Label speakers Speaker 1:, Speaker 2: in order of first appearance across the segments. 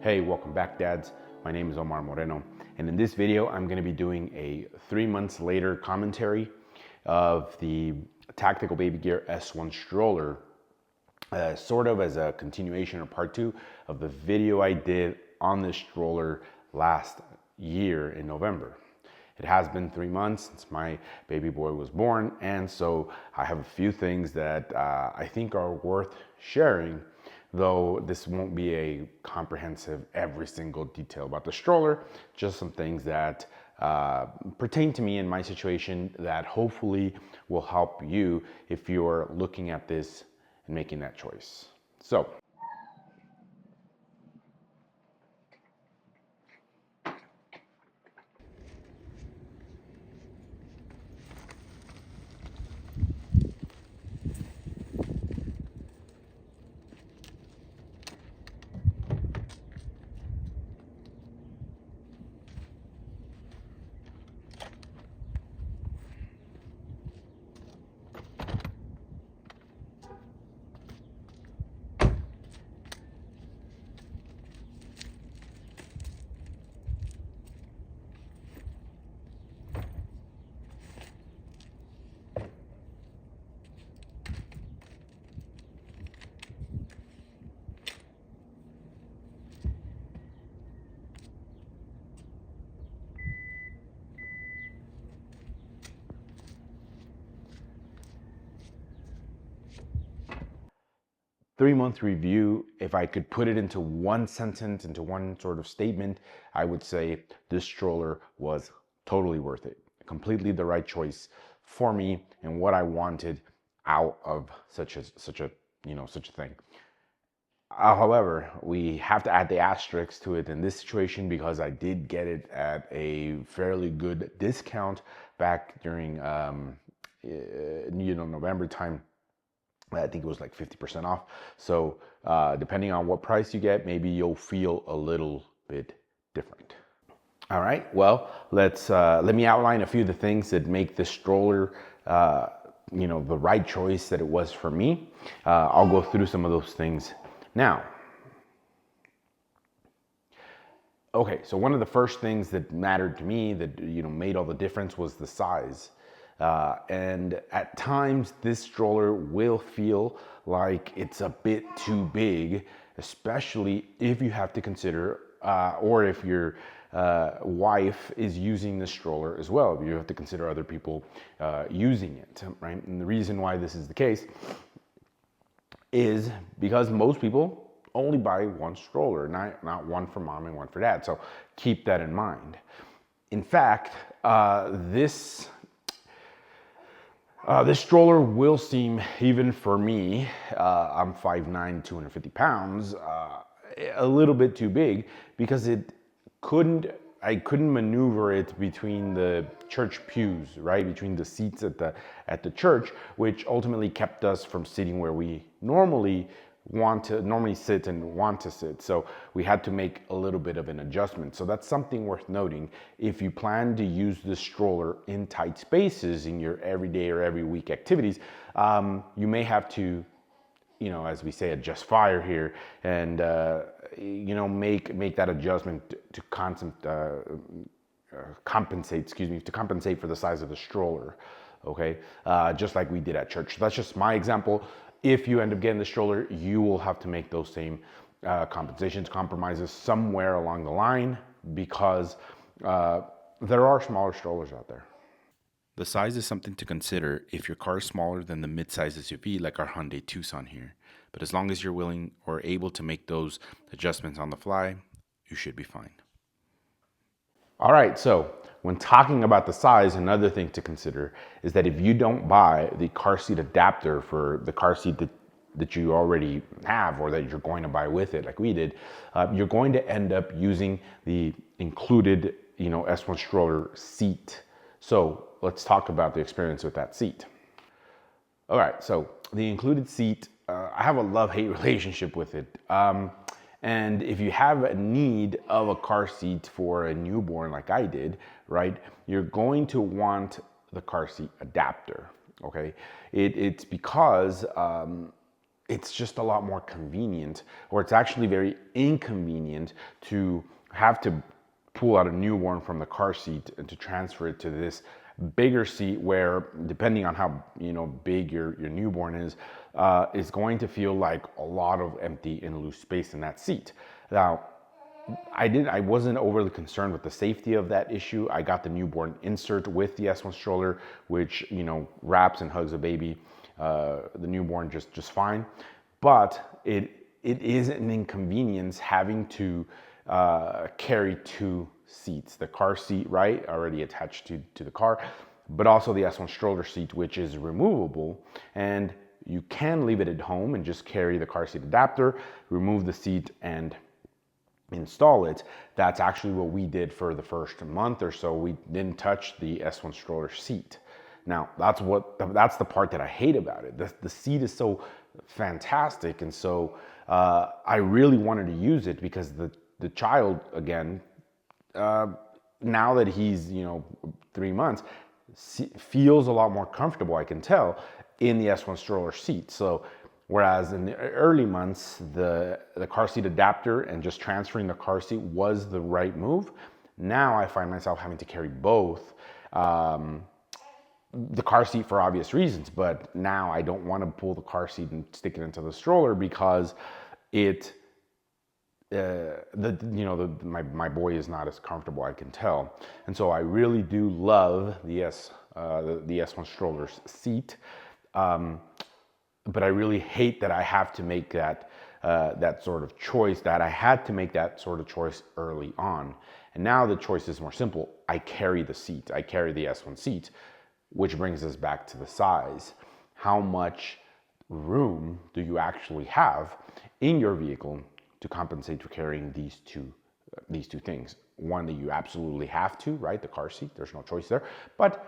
Speaker 1: Hey, welcome back, dads. My name is Omar Moreno, and in this video, I'm going to be doing a 3 months later commentary of the Tactical Baby Gear S-1 stroller, sort of as a continuation or part two of the video I did on this stroller last year in November. It has been 3 months since my baby boy was born, and so I have a few things that I think are worth sharing, though this won't be a comprehensive every single detail about the stroller, just some things that pertain to me in my situation that hopefully will help you if you're looking at this and making that choice. So, 3 month review, if I could put it into one sentence, into one sort of statement, I would say this stroller was totally worth it. Completely the right choice for me and what I wanted out of such a thing. However, we have to add the asterisk to it in this situation because I did get it at a fairly good discount back during November time. I think it was like 50% off. So depending on what price you get, maybe you'll feel a little bit different. All right, well, let me outline a few of the things that make this stroller the right choice that it was for me. I'll go through some of those things now. Okay, so one of the first things that mattered to me that made all the difference was the size. And at times this stroller will feel like it's a bit too big, especially if you have to consider, or if your wife is using the stroller as well. You have to consider other people using it, right? And the reason why this is the case is because most people only buy one stroller, not one for mom and one for dad. So keep that in mind. In fact, this stroller will seem, even for me, I'm 5'9", 250 pounds, a little bit too big because I couldn't maneuver it between the church pews, right? Between the seats at the church, which ultimately kept us from sitting where we normally sit and want to sit. So we had to make a little bit of an adjustment. So that's something worth noting. If you plan to use the stroller in tight spaces in your everyday or every week activities, you may have to, as we say, adjust fire here and, make that adjustment to compensate for the size of the stroller. Okay. Just like we did at church. So that's just my example. If you end up getting the stroller, you will have to make those same compromises somewhere along the line because there are smaller strollers out there. The size is something to consider if your car is smaller than the mid-size SUV like our Hyundai Tucson here. But as long as you're willing or able to make those adjustments on the fly, you should be fine. All right, so when talking about the size, another thing to consider is that if you don't buy the car seat adapter for the car seat that you already have or that you're going to buy with it, like we did, you're going to end up using the included, S-1 stroller seat. So let's talk about the experience with that seat. All right, so the included seat, I have a love-hate relationship with it. And if you have a need of a car seat for a newborn like I did, right, you're going to want the car seat adapter, okay? It's because it's just a lot more convenient, or it's actually very inconvenient to have to pull out a newborn from the car seat and to transfer it to this bigger seat where, depending on how big your newborn is going to feel like a lot of empty and loose space in that seat. Now, I wasn't overly concerned with the safety of that issue. I got the newborn insert with the S-1 stroller, which wraps and hugs a baby, the newborn just fine. But it is an inconvenience having to carry two seats: the car seat, right, already attached to the car, but also the S-1 stroller seat, which is removable, and you can leave it at home and just carry the car seat adapter, remove the seat, and install it. That's actually what we did for the first month or so. We didn't touch the S-1 stroller seat. Now, that's the part that I hate about it. The seat is so fantastic, and so I really wanted to use it because the child, again, now that he's 3 months, feels a lot more comfortable, I can tell, in the S-1 stroller seat. So whereas in the early months, the car seat adapter and just transferring the car seat was the right move, now I find myself having to carry both. The car seat for obvious reasons, but now I don't want to pull the car seat and stick it into the stroller because my boy is not as comfortable, I can tell. And so I really do love the S-1 stroller's seat, but I really hate that I have to make that sort of choice, that I had to make that sort of choice early on. And now the choice is more simple. I carry the seat. I carry the S-1 seat, which brings us back to the size. How much room do you actually have in your vehicle to compensate for carrying these two things? One, that you absolutely have to, right? The car seat, there's no choice there. But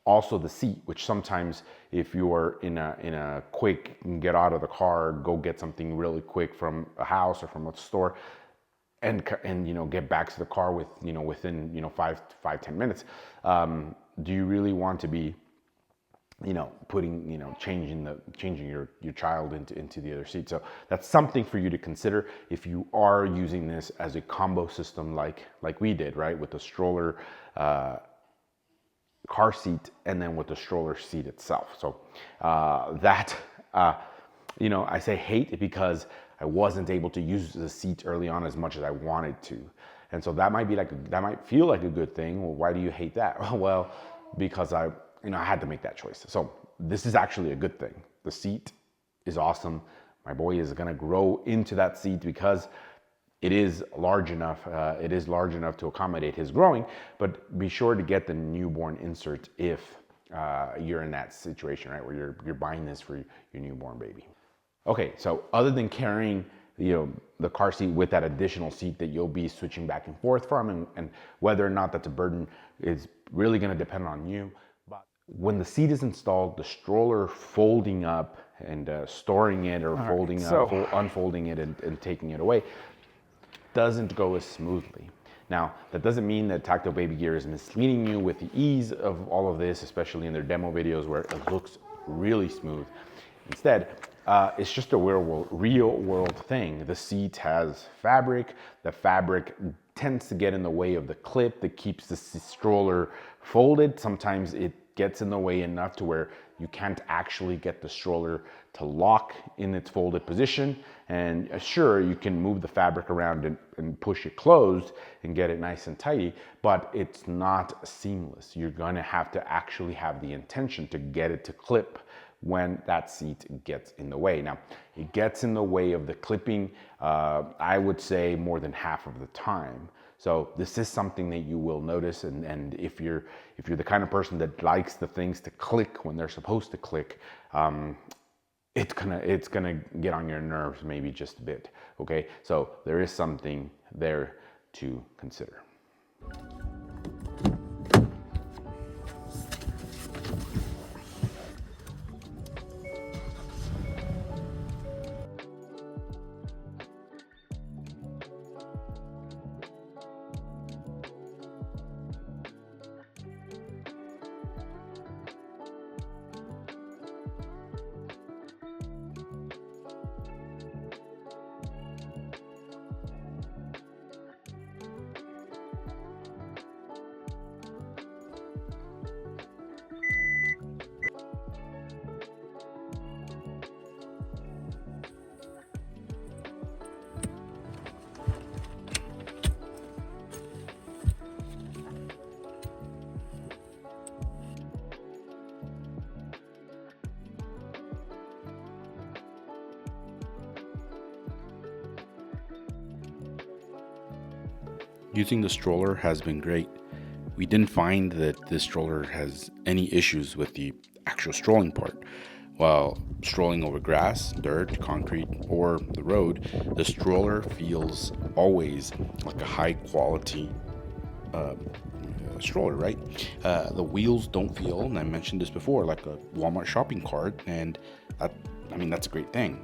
Speaker 1: also the seat, which sometimes if you are in a quick get out of the car, go get something really quick from a house or from a store, and get back to the car within 5-10 minutes, do you really want to be changing your child into the other seat? So that's something for you to consider if you are using this as a combo system like we did, right, with the stroller car seat and then with the stroller seat itself. So I say hate it because I wasn't able to use the seat early on as much as I wanted to. And so that might feel like a good thing. Well, why do you hate that? Well, because I had to make that choice. So this is actually a good thing. The seat is awesome. My boy is gonna grow into that seat because it is large enough. It is large enough to accommodate his growing, but be sure to get the newborn insert if you're in that situation, right, where you're buying this for your newborn baby. Okay, so other than carrying the car seat with that additional seat that you'll be switching back and forth from, and whether or not that's a burden is really going to depend on you. But when the seat is installed, the stroller folding up and storing it, or unfolding it and taking it away, doesn't go as smoothly. Now, that doesn't mean that Tactile Baby Gear is misleading you with the ease of all of this, especially in their demo videos where it looks really smooth. Instead, it's just a real world thing. The seat has fabric. The fabric tends to get in the way of the clip that keeps the stroller folded. Sometimes it gets in the way enough to where you can't actually get the stroller to lock in its folded position. And sure, you can move the fabric around and push it closed and get it nice and tidy, but it's not seamless. You're gonna have to actually have the intention to get it to clip when that seat gets in the way. Now, it gets in the way of the clipping, I would say more than half of the time. So this is something that you will notice, and if you're the kind of person that likes the things to click when they're supposed to click, it's gonna get on your nerves maybe just a bit, okay? So there is something there to consider.
Speaker 2: Using the stroller has been great. We didn't find that this stroller has any issues with the actual strolling part. While strolling over grass, dirt, concrete, or the road, the stroller feels always like a high quality stroller, right? The wheels don't feel, and I mentioned this before, like a Walmart shopping cart, and that, that's a great thing.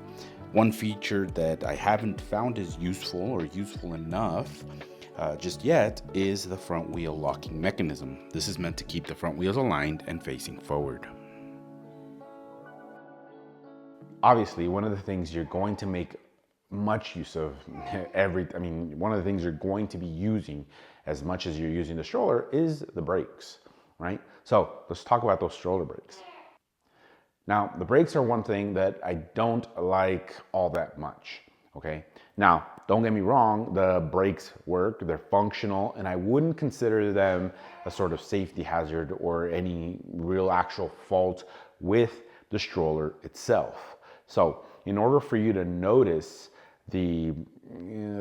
Speaker 2: One feature that I haven't found is useful or useful enough just yet is the front wheel locking mechanism. This is meant to keep the front wheels aligned and facing forward.
Speaker 1: Obviously, one of the things you're going to make much use of one of the things you're going to be using as much as you're using the stroller is the brakes, right? So let's talk about those stroller brakes. Now, the brakes are one thing that I don't like all that much, okay? Now, don't get me wrong, the brakes work, they're functional, and I wouldn't consider them a sort of safety hazard or any real actual fault with the stroller itself. So, in order for you to notice the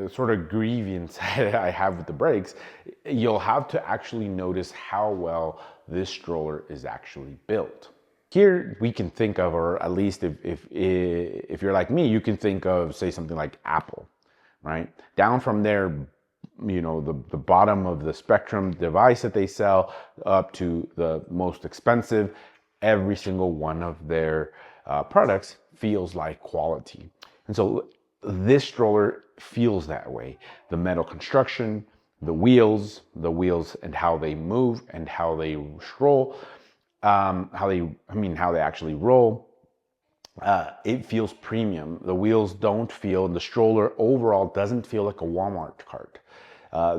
Speaker 1: sort of grievance I have with the brakes, you'll have to actually notice how well this stroller is actually built. Here we can think of, or at least if you're like me, you can think of, say, something like Apple, right? Down from there, the bottom of the spectrum device that they sell up to the most expensive, every single one of their products feels like quality. And so this stroller feels that way. The metal construction, the wheels and how they move and how they stroll, how they actually roll. It feels premium. The wheels don't feel, and the stroller overall doesn't feel like a Walmart cart.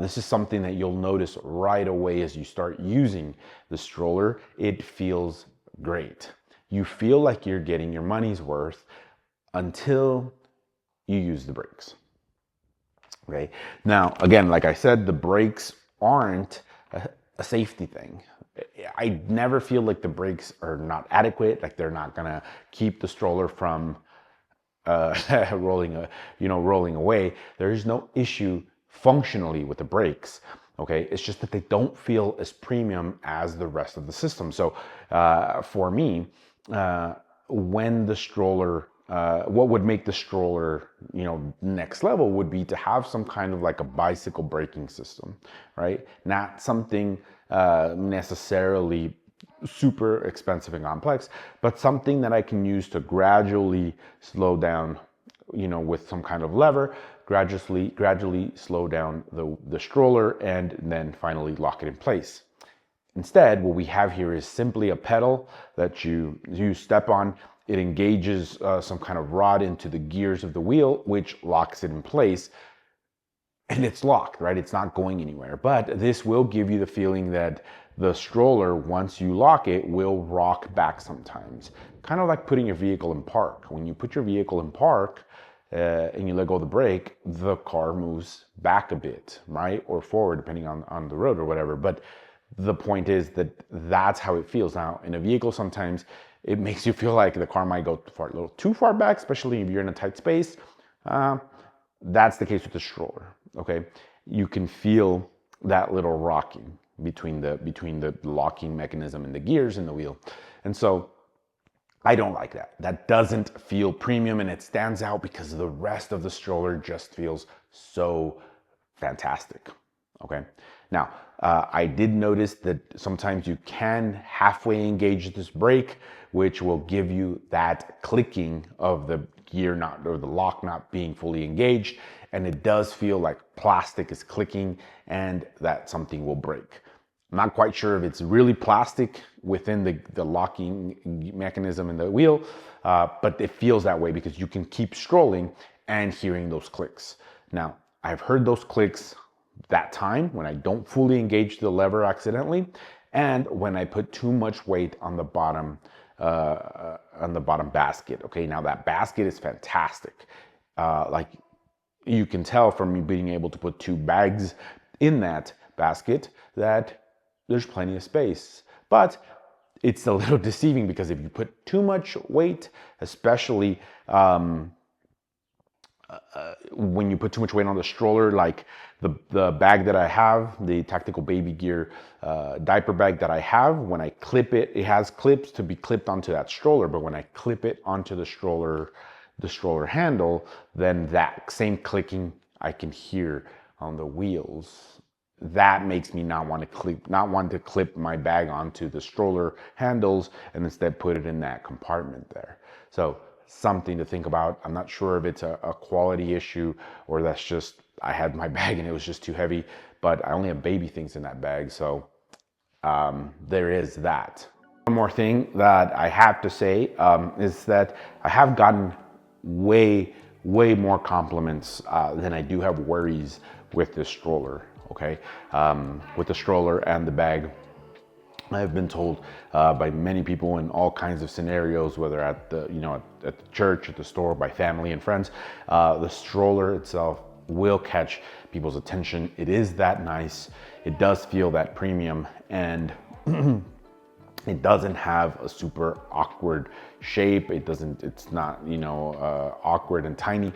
Speaker 1: This is something that you'll notice right away as you start using the stroller. It feels great. You feel like you're getting your money's worth until you use the brakes. Okay. Now, again, like I said, the brakes aren't a safety thing. I never feel like the brakes are not adequate, like they're not gonna keep the stroller from rolling away. There is no issue functionally with the brakes. Okay, it's just that they don't feel as premium as the rest of the system. So for me, when the stroller, what would make the stroller, next level would be to have some kind of like a bicycle braking system, right? Not something necessarily super expensive and complex, but something that I can use to gradually slow down, with some kind of lever, gradually slow down the stroller and then finally lock it in place. Instead, what we have here is simply a pedal that you step on. It engages some kind of rod into the gears of the wheel, which locks it in place. And it's locked, right? It's not going anywhere. But this will give you the feeling that the stroller, once you lock it, will rock back sometimes. Kind of like putting your vehicle in park. When you put your vehicle in park and you let go of the brake, the car moves back a bit, right? Or forward, depending on the road or whatever. But the point is that that's how it feels. Now, in a vehicle, sometimes it makes you feel like the car might go a little too far back, especially if you're in a tight space. That's the case with the stroller. Okay, you can feel that little rocking between the locking mechanism and the gears and the wheel, and so I don't like that. That doesn't feel premium, and it stands out because the rest of the stroller just feels so fantastic. Okay, now I did notice that sometimes you can halfway engage this brake, which will give you that clicking of the gear not, or the lock not being fully engaged, and it does feel like plastic is clicking and that something will break. I'm not quite sure if it's really plastic within the locking mechanism in the wheel, but it feels that way because you can keep strolling and hearing those clicks. Now, I've heard those clicks that time when I don't fully engage the lever accidentally, and when I put too much weight on the bottom basket. Okay, now that basket is fantastic. Like you can tell from me being able to put two bags in that basket that there's plenty of space. But it's a little deceiving because if you put too much weight, especially when you put too much weight on the stroller, like the bag that I have, the tactical baby gear diaper bag that I have, when I clip it, it has clips to be clipped onto that stroller, but when I clip it onto the stroller handle, then that same clicking I can hear on the wheels. That makes me not want to clip my bag onto the stroller handles and instead put it in that compartment there. So something to think about. I'm not sure if it's a quality issue or that's just I had my bag and it was just too heavy, but I only have baby things in that bag, so there is that. One more thing that I have to say is that I have gotten way more compliments than I do have worries with this stroller. Okay, with the stroller and the bag, I have been told by many people in all kinds of scenarios, whether at the at the church, at the store, by family and friends, the stroller itself will catch people's attention. It is that nice. It does feel that premium, and it doesn't have a super awkward shape. It's not awkward and tiny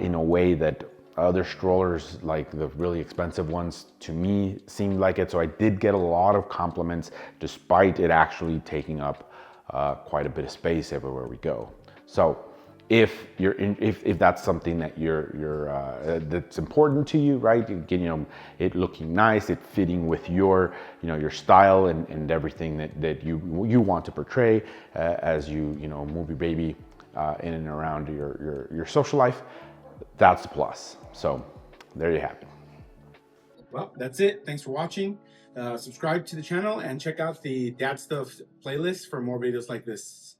Speaker 1: in a way that other strollers, like the really expensive ones, to me seemed like it. So I did get a lot of compliments despite it actually taking up quite a bit of space everywhere we go. So if that's something that that's important to you, right? Again, it looking nice, it fitting with your your style and everything that you want to portray as you move your baby in and around your social life, that's a plus. So there you have it.
Speaker 3: Well, that's it. Thanks for watching. Subscribe to the channel and check out the Dad Stuff playlist for more videos like this.